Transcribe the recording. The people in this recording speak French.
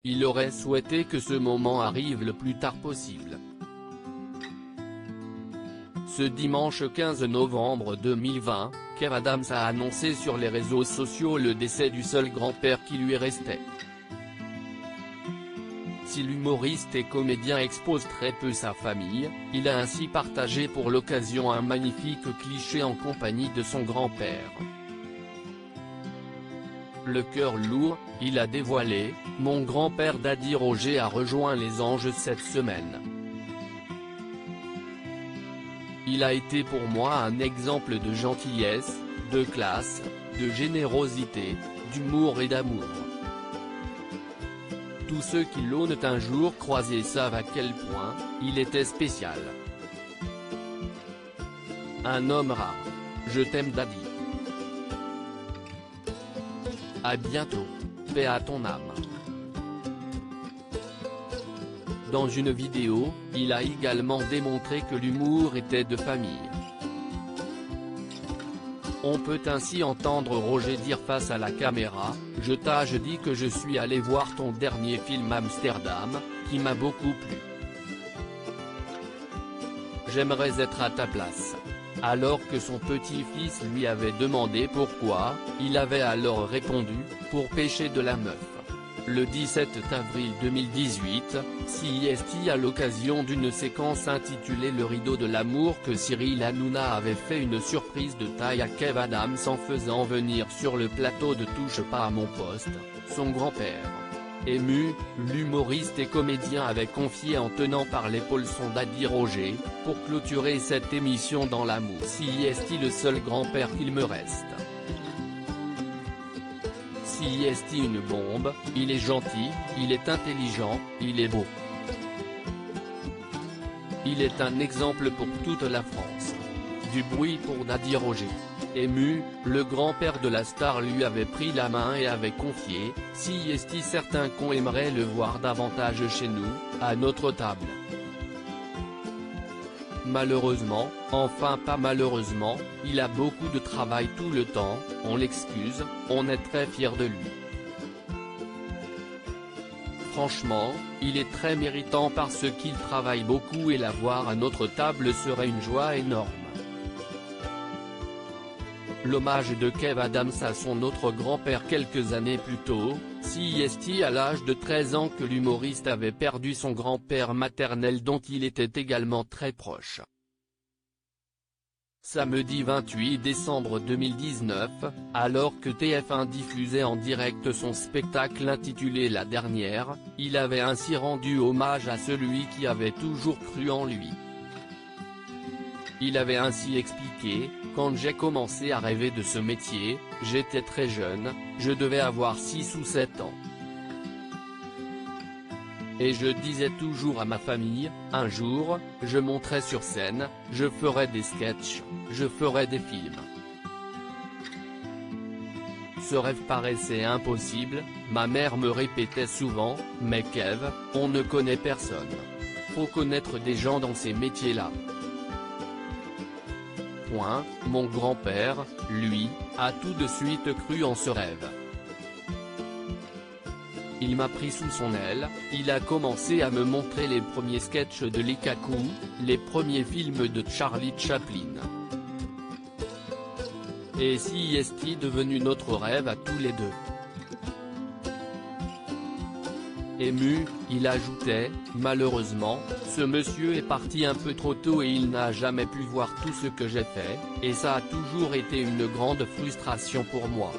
il aurait souhaité que ce moment arrive le plus tard possible. Ce dimanche 15 novembre 2020, Kev Adams a annoncé sur les réseaux sociaux le décès du seul grand-père qui lui restait. Si l'humoriste et comédien expose très peu sa famille, il a ainsi partagé pour l'occasion un magnifique cliché en compagnie de son grand-père. Le cœur lourd, il a dévoilé « Mon grand-père Daddy Roger a rejoint les anges cette semaine. Il a été pour moi un exemple de gentillesse, de classe, de générosité, d'humour et d'amour. Tous ceux qui l'ont un jour croisé savent à quel point il était spécial. Un homme rare. Je t'aime Daddy. À bientôt. Paix à ton âme. » Dans une vidéo, il a également démontré que l'humour était de famille. On peut ainsi entendre Roger dire face à la caméra « Je dis que je suis allé voir ton dernier film Amsterdam, qui m'a beaucoup plu. J'aimerais être à ta place. » Alors que son petit-fils lui avait demandé pourquoi, il avait alors répondu « Pour pêcher de la meuf ». Le 17 avril 2018, CIST à l'occasion d'une séquence intitulée Le rideau de l'amour que Cyril Hanouna avait fait une surprise de taille à Kev Adams en faisant venir sur le plateau de Touche pas à mon poste, son grand-père. Ému, l'humoriste et comédien avait confié en tenant par l'épaule son Daddy Roger, pour clôturer cette émission dans l'amour. CIST le seul grand-père qu'il me reste. CIST une bombe, il est gentil, il est intelligent, il est beau. Il est un exemple pour toute la France. Du bruit pour Daddy Roger. Ému, le grand-père de la star lui avait pris la main et avait confié « CIST certains qu'on aimerait le voir davantage chez nous, à notre table. » Malheureusement, enfin pas malheureusement, il a beaucoup de travail tout le temps, on l'excuse, on est très fier de lui. Franchement, il est très méritant parce qu'il travaille beaucoup et l'avoir à notre table serait une joie énorme. L'hommage de Kev Adams à son autre grand-père quelques années plus tôt, CIST à l'âge de 13 ans que l'humoriste avait perdu son grand-père maternel dont il était également très proche. Samedi 28 décembre 2019, alors que TF1 diffusait en direct son spectacle intitulé La Dernière, il avait ainsi rendu hommage à celui qui avait toujours cru en lui. Il avait ainsi expliqué « Quand j'ai commencé à rêver de ce métier, j'étais très jeune, je devais avoir 6 ou 7 ans. Et je disais toujours à ma famille, un jour, je monterai sur scène, je ferai des sketchs, je ferai des films. Ce rêve paraissait impossible, ma mère me répétait souvent, mais Kev, on ne connaît personne. Faut connaître des gens dans ces métiers-là. » Mon grand-père, lui, a tout de suite cru en ce rêve. Il m'a pris sous son aile, il a commencé à me montrer les premiers sketchs de Lukaku, les premiers films de Charlie Chaplin. Et CIST devenu notre rêve à tous les deux. Ému, il ajoutait « Malheureusement, ce monsieur est parti un peu trop tôt et il n'a jamais pu voir tout ce que j'ai fait, et ça a toujours été une grande frustration pour moi. »